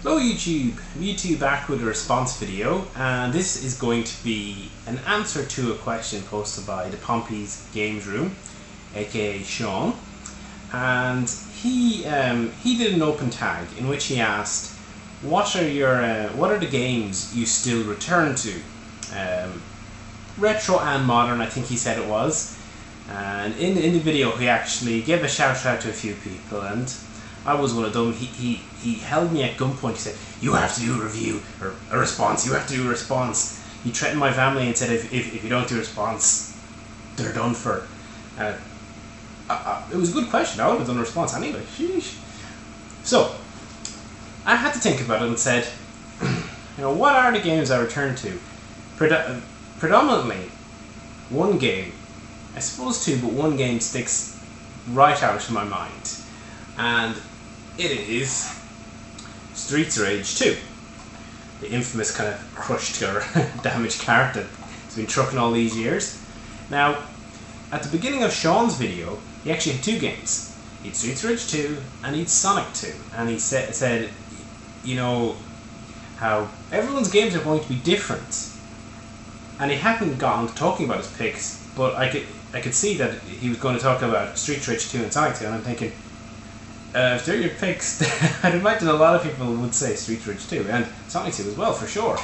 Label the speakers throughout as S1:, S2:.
S1: Hello YouTube back with a response video, and this is going to be an answer to a question posted by the Pompey Games Room, aka Sean, and he did an open tag in which he asked, what are the games you still return to, retro and modern, I think he said it was, and in the video he actually gave a shout out to a few people, and I was one of them. He held me at gunpoint. He said, "You have to do a review or a response. You have to do a response." He threatened my family and said, "If you don't do a response, they're done for." It was a good question. I would have done a response anyway. Sheesh. So I had to think about it and said, what are the games I return to? Predominantly, one game, I suppose two, but one game sticks right out in my mind, and it is Streets of Rage 2, the infamous kind of crushed or damaged cart that's been trucking all these years. Now, at the beginning of Sean's video, he actually had two games. He had Streets of Rage 2 and he had Sonic 2, and he said, how everyone's games are going to be different. And he hadn't gotten to talking about his picks, but I could see that he was going to talk about Streets of Rage 2 and Sonic 2, and I'm thinking, if they're your picks, I'd imagine a lot of people would say Streets of Rage 2 and Sonic 2 as well, for sure.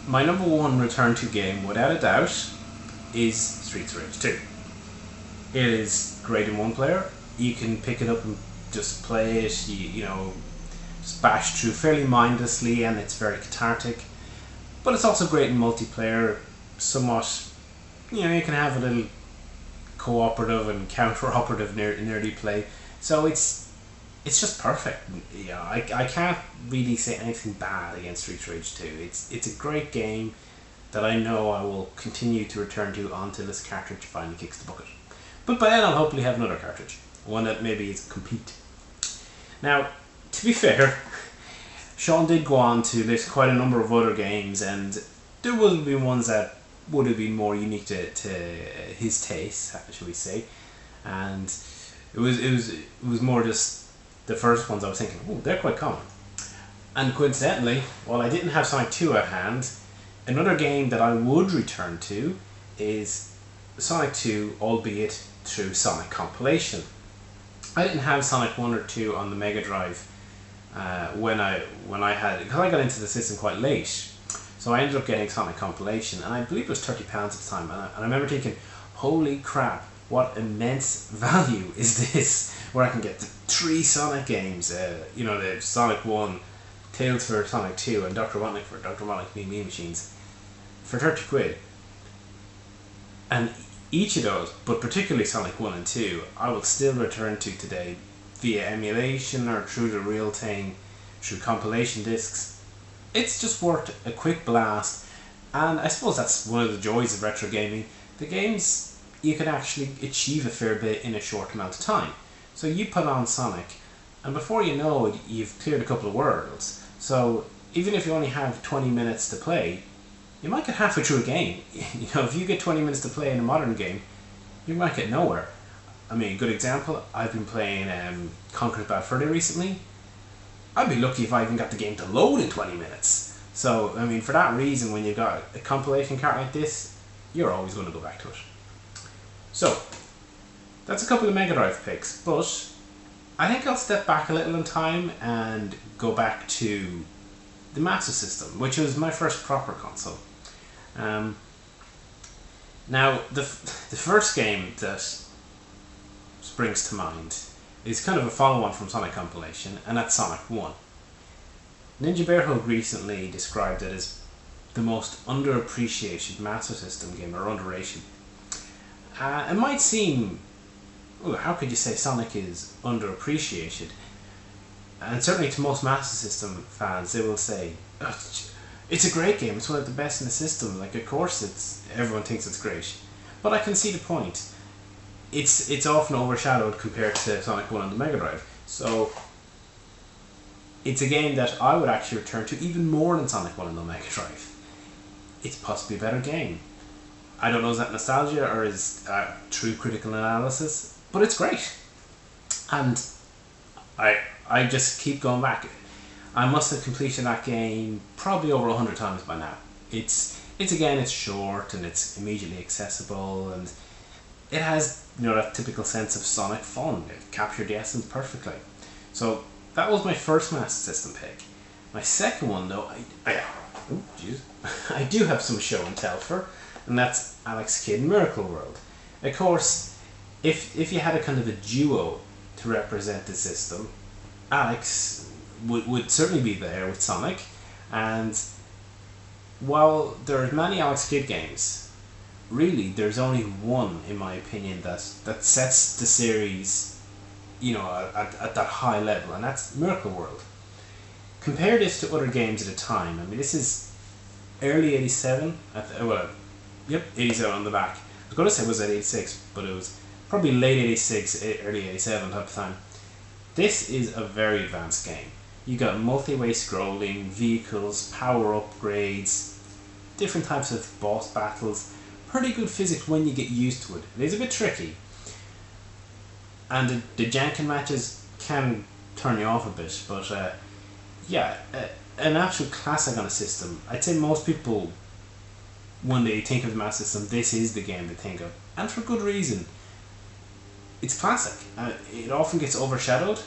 S1: My number one return to game, without a doubt, is Streets of Rage 2. It is great in one player. You can pick it up and just play it, you just bash through fairly mindlessly, and it's very cathartic. But it's also great in multiplayer, somewhat, you can have a little cooperative and counter-operative nearly play, so it's just perfect. I can't really say anything bad against Streets of Rage 2. It's a great game that I know I will continue to return to until this cartridge finally kicks the bucket. But by then I'll hopefully have another cartridge, one that maybe is complete. Now, to be fair, Sean did go on to list quite a number of other games, and there will be ones that would have been more unique to his taste, shall we say, and it was more just the first ones I was thinking, oh, they're quite common. And coincidentally, while I didn't have Sonic 2 at hand, another game that I would return to is Sonic 2, albeit through Sonic Compilation. I didn't have Sonic 1 or 2 on the Mega Drive when I had it, because I got into the system quite late. So I ended up getting Sonic Compilation, and I believe it was £30 at the time, and I remember thinking, holy crap, what immense value is this, where I can get the 3 Sonic games, the Sonic 1, Tails for Sonic 2, and Dr. Robotnik for Dr. Robotnik Me Machines, for 30 quid. And each of those, but particularly Sonic 1 and 2, I will still return to today, via emulation or through the real thing, through compilation discs. It's just worth a quick blast, and I suppose that's one of the joys of retro gaming. The games, you can actually achieve a fair bit in a short amount of time. So you put on Sonic, and before you know it, you've cleared a couple of worlds. So even if you only have 20 minutes to play, you might get halfway through a game. If you get 20 minutes to play in a modern game, you might get nowhere. I mean, good example, I've been playing Conquer Bad Fur Day recently. I'd be lucky if I even got the game to load in 20 minutes. So, I mean, for that reason, when you've got a compilation cart like this, you're always going to go back to it. So, that's a couple of Mega Drive picks, but I think I'll step back a little in time and go back to the Master System, which was my first proper console. Now, the first game that springs to mind is kind of a follow-on from Sonic Compilation, and that's Sonic 1. Ninja Bear Hug recently described it as the most underappreciated Master System game, or underrated. It might seem, how could you say Sonic is underappreciated? And certainly to most Master System fans, they will say, it's a great game, it's one of the best in the system, like of course everyone thinks it's great. But I can see the point. It's often overshadowed compared to Sonic 1 on the Mega Drive. So it's a game that I would actually return to even more than Sonic 1 on the Mega Drive. It's possibly a better game. I don't know, is that nostalgia or is true critical analysis? But it's great. And I I just keep going back. I must have completed that game probably over 100 times by now. It's short and it's immediately accessible, and it has, you know, that typical sense of Sonic fun. It captured the essence perfectly. So that was my first Master System pick. My second one, though, I do have some show and tell for, and that's Alex Kidd Miracle World. Of course, if you had a kind of a duo to represent the system, Alex would certainly be there with Sonic, and while there are many Alex Kidd games, really there's only one, in my opinion, that sets the series, you know, at that high level, and that's Miracle World. Compare this to other games at the time. I mean, this is early 87, 87 on the back. I was going to say it was at 86, but it was probably late 86, early 87 type of time. This is a very advanced game. You got multi-way scrolling, vehicles, power upgrades, different types of boss battles, pretty good physics when you get used to it. It is a bit tricky, and the janken matches can turn you off a bit, but an absolute classic on a system. I'd say most people, when they think of the Master System, this is the game they think of, and for good reason. It's classic. It often gets overshadowed,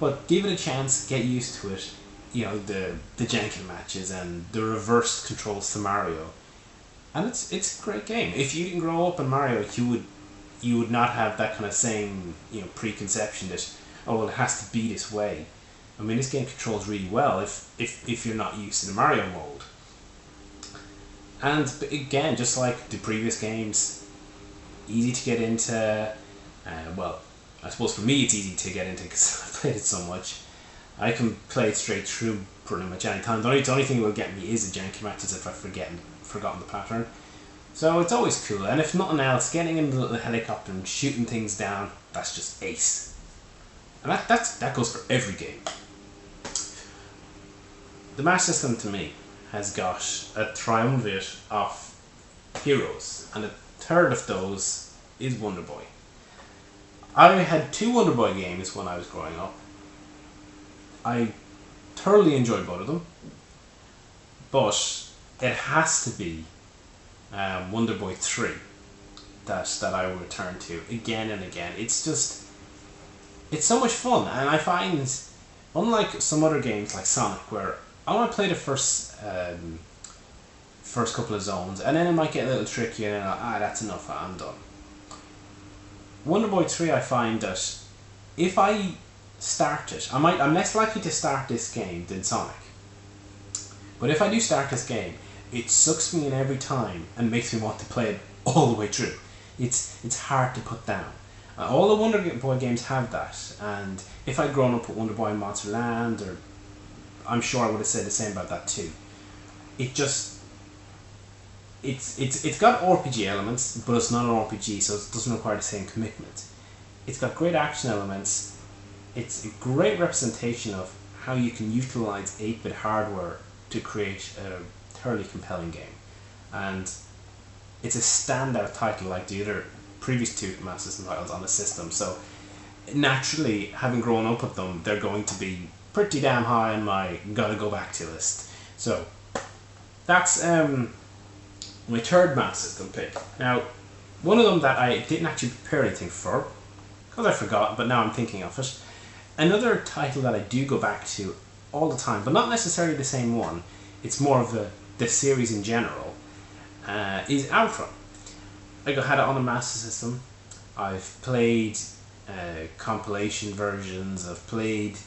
S1: but give it a chance, get used to it. You know, the janken matches and the reverse controls to Mario, and it's a great game. If you didn't grow up in Mario, you would not have that kind of same, you know, preconception that, oh well, it has to be this way. I mean, this game controls really well if you're not used to the Mario mode. And again, just like the previous games, easy to get into. Well, I suppose for me it's easy to get into because I've played it so much. I can play it straight through pretty much any time. The only thing that will get me is the janky matches if I've forgotten the pattern. So it's always cool, and if nothing else, getting in the little helicopter and shooting things down, that's just ace. And that goes for every game. The Master System to me has got a triumvirate of heroes, and a third of those is Wonder Boy. I had two Wonder Boy games when I was growing up. I thoroughly enjoyed both of them, but it has to be Wonder Boy 3 that I will return to again and again. It's so much fun, and I find, unlike some other games like Sonic, where I want to play the first couple of zones, and then it might get a little tricky, and then that's enough, I'm done. Wonder Boy 3, I find that if I start it, I'm less likely to start this game than Sonic. But if I do start this game, it sucks me in every time and makes me want to play it all the way through. It's hard to put down. All the Wonder Boy games have that, and if I'd grown up with Wonder Boy and Monster Land, or I'm sure I would have said the same about that too. It's got RPG elements, but it's not an RPG, so it doesn't require the same commitment. It's got great action elements. It's a great representation of how you can utilize 8-bit hardware to create a thoroughly compelling game, and it's a standout title like the other previous two Master System titles on the system. So naturally, having grown up with them, they're going to be pretty damn high on my gotta go back to list. So that's my third Master System pick. Now, one of them that I didn't actually prepare anything for, because I forgot, but now I'm thinking of it. Another title that I do go back to all the time, but not necessarily the same one, it's more of the series in general, is Outrun. I had it on the Master System. I've played compilation versions, I've played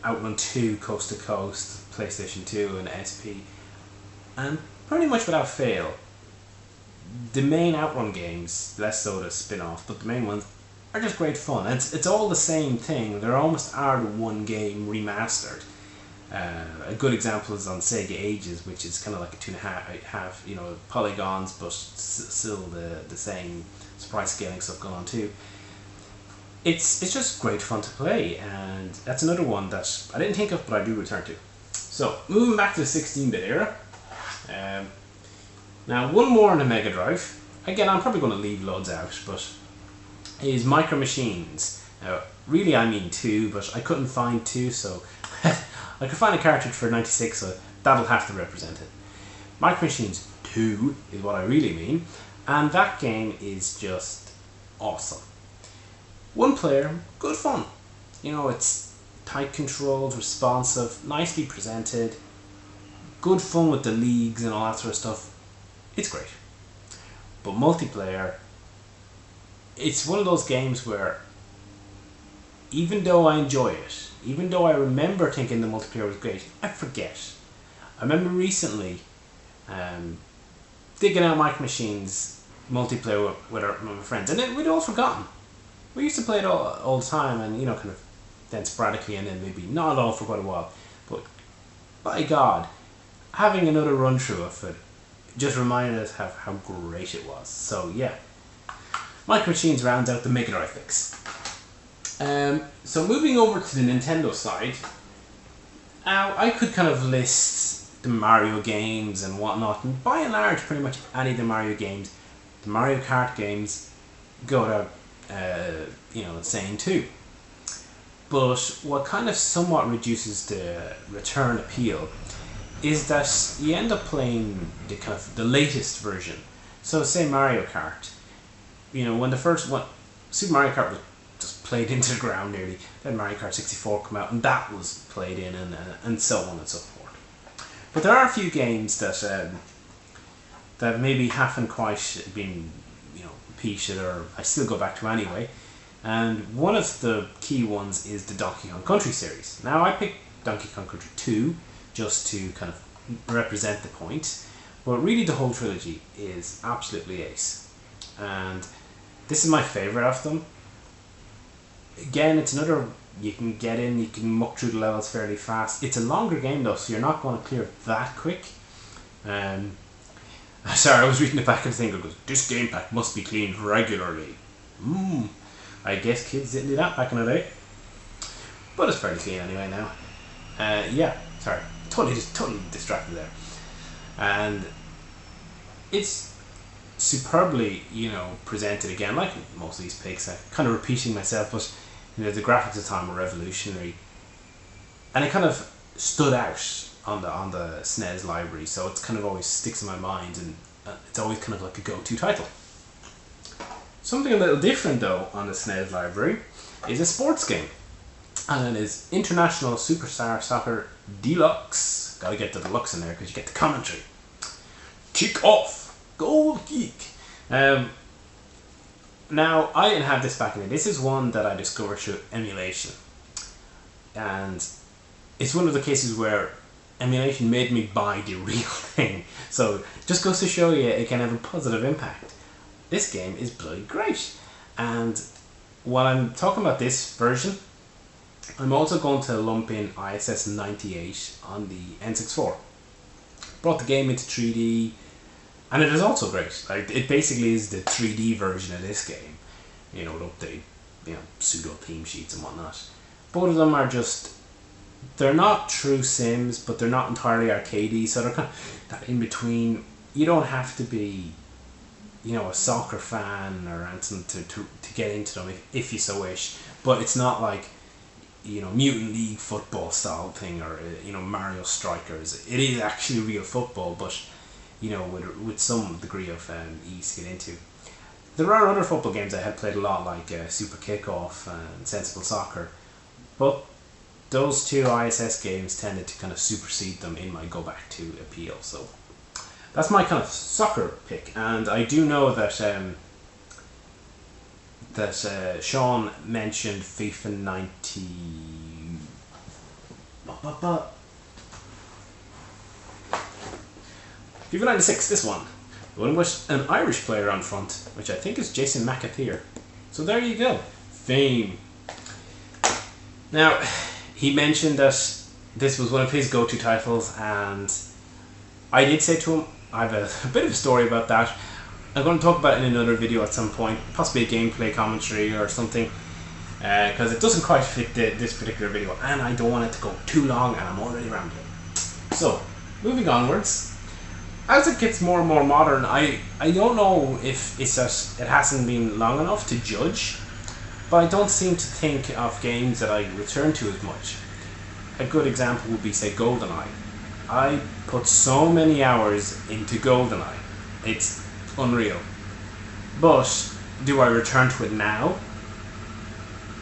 S1: Outrun 2 Coast to Coast, PlayStation 2 and SP, and pretty much without fail, the main Outrun games, less so the spin-off, but the main ones are just great fun. It's all the same thing. They're almost are the one game remastered. A good example is on Sega Ages, which is kind of like a 2.5, you know, polygons, but still the same sprite scaling stuff going on too. It's just great fun to play, and that's another one that I didn't think of, but I do return to. So moving back to the 16-bit era. Now one more on the Mega Drive. Again, I'm probably going to leave loads out, but is Micro Machines. Now, Really I mean 2, but I couldn't find 2, so I could find a cartridge for 96, so that'll have to represent it. Micro Machines 2 is what I really mean, and that game is just awesome. One player, good fun. You know, it's tight controls, responsive, nicely presented, good fun with the leagues and all that sort of stuff. It's great. But multiplayer, it's one of those games where even though I enjoy it, even though I remember thinking the multiplayer was great, I forget. I remember recently digging out Micro Machines multiplayer with my friends, and then we'd all forgotten. We used to play it all the time, and you know, kind of then sporadically, and then maybe not at all for quite a while. But by God, having another run through of it just reminded us how great it was. So yeah, Micro Machines rounds out the Mega Drive fix. So moving over to the Nintendo side, I could kind of list the Mario games and whatnot, and by and large, pretty much any of the Mario games, the Mario Kart games, go without saying too. But what kind of somewhat reduces the return appeal is that you end up playing the latest version. So say Mario Kart, when the first one, Super Mario Kart was just played into the ground nearly, then Mario Kart 64 come out and that was played in, and so on and so forth. But there are a few games that maybe haven't quite been repeated, or I still go back to anyway. And one of the key ones is the Donkey Kong Country series. Now I picked Donkey Kong Country 2 just to kind of represent the point, but really the whole trilogy is absolutely ace. And this is my favourite of them. Again, it's another, you can get in, you can muck through the levels fairly fast. It's a longer game though, so you're not going to clear it that quick. Sorry, I was reading the back of the thing, it goes, this game pack must be cleaned regularly. I guess kids didn't do that back in the day. But it's fairly clean anyway now. Yeah, sorry, totally distracted there. And it's superbly, presented again, like most of these picks. I'm kind of repeating myself, but the graphics at the time were revolutionary, and it kind of stood out on the SNES library, so it's kind of always sticks in my mind, and it's always kind of like a go-to title. Something a little different though on the SNES library is a sports game, and it is International Superstar Soccer Deluxe. Gotta get the deluxe in there because you get the commentary. Kick off, goal kick. Now I didn't have this back in the day. This is one that I discovered through emulation, and it's one of the cases where emulation made me buy the real thing. So just goes to show you it can have a positive impact. This game is bloody great, and while I'm talking about this version, I'm also going to lump in ISS 98 on the N64. Brought the game into 3D, and it is also great. Like, it basically is the 3D version of this game. With update, pseudo theme sheets and whatnot. Both of them are just, they're not true sims, but they're not entirely arcadey, so they're kind of that in between. You don't have to be a soccer fan or anything to get into them if you so wish, but it's not like Mutant League football style thing, or Mario Strikers. It is actually real football, but with some degree of ease to get into. There are other football games I had played a lot, like Super Kickoff and Sensible Soccer, but those two ISS games tended to kind of supersede them in my go back to appeal. So that's my kind of soccer pick, and I do know that Sean mentioned FIFA 90. FIFA 96, this one. The one with an Irish player on front, which I think is Jason McAteer. So there you go. Fame. Now, he mentioned that this was one of his go-to titles, and I did say to him, I have a bit of a story about that. I'm going to talk about it in another video at some point, possibly a gameplay commentary or something, because it doesn't quite fit this particular video, and I don't want it to go too long, and I'm already rambling. So, moving onwards, as it gets more and more modern, I don't know if it's that it hasn't been long enough to judge, but I don't seem to think of games that I return to as much. A good example would be, say, GoldenEye. I put so many hours into GoldenEye. It's unreal. But do I return to it now?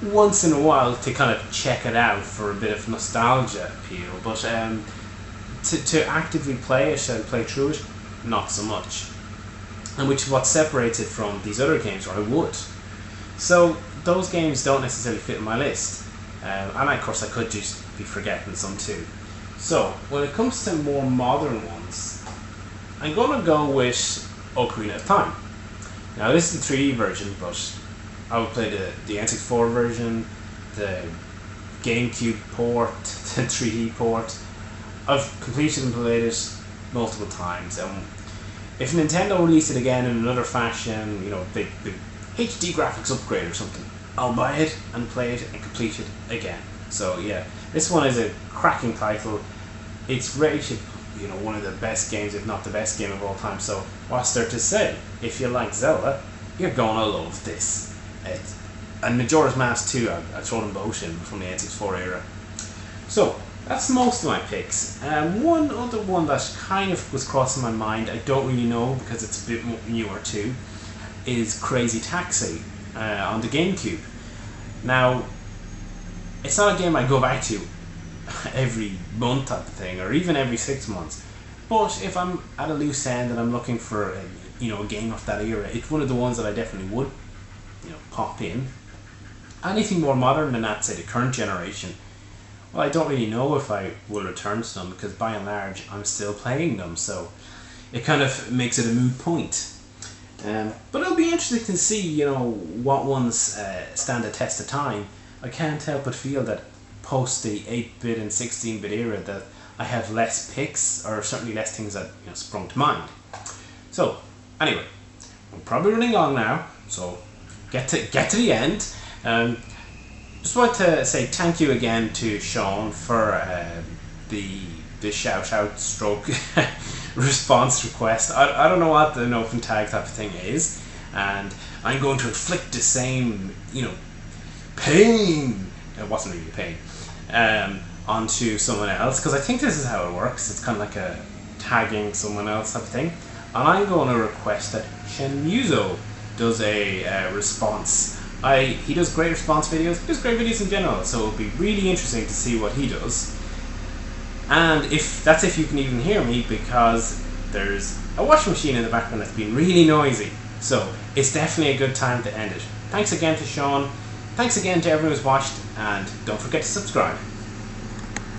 S1: Once in a while to kind of check it out for a bit of nostalgia appeal, but to actively play it and play through it, not so much. And which is what separates it from these other games where I would. So those games don't necessarily fit in my list. And of course I could just be forgetting some too. So when it comes to more modern ones, I'm going to go with Ocarina of Time. Now this is the 3D version, but I would play the N64 version, the GameCube port, the 3D port. I've completed and played it multiple times, and if Nintendo released it again in another fashion, you know, big HD graphics upgrade or something, I'll buy it and play it and complete it again. So yeah, this one is a cracking title. It's rated, you know, one of the best games, if not the best game of all time. So what's there to say? If you like Zelda, you're gonna love this. And Majora's Mask 2, I throw them both in from the N64 era. So that's most of my picks. One other one that kind of was crossing my mind, I don't really know because it's a bit newer too, is Crazy Taxi on the GameCube. Now, it's not a game I go back to every month type of thing, or even every 6 months. But if I'm at a loose end and I'm looking for a game of that era, it's one of the ones that I definitely would pop in. Anything more modern than that, say the current generation, well, I don't really know if I will return to them because by and large I'm still playing them, so it kind of makes it a moot point. But it'll be interesting to see, what ones stand the test of time. I can't help but feel that post the 8-bit and 16-bit era that I have less picks, or certainly less things that sprung to mind. So anyway, I'm probably running long now, so get to the end. Just want to say thank you again to Sean for the shout out stroke response request. I don't know what the open tag type of thing is, and I'm going to inflict the same pain. It wasn't really pain onto someone else, because I think this is how it works. It's kind of like a tagging someone else type of thing, and I'm going to request that Shenmuzo does a response. He does great response videos. He does great videos in general, so it'll be really interesting to see what he does. And if you can even hear me, because there's a washing machine in the background that's been really noisy. So it's definitely a good time to end it. Thanks again to Sean. Thanks again to everyone who's watched, and don't forget to subscribe.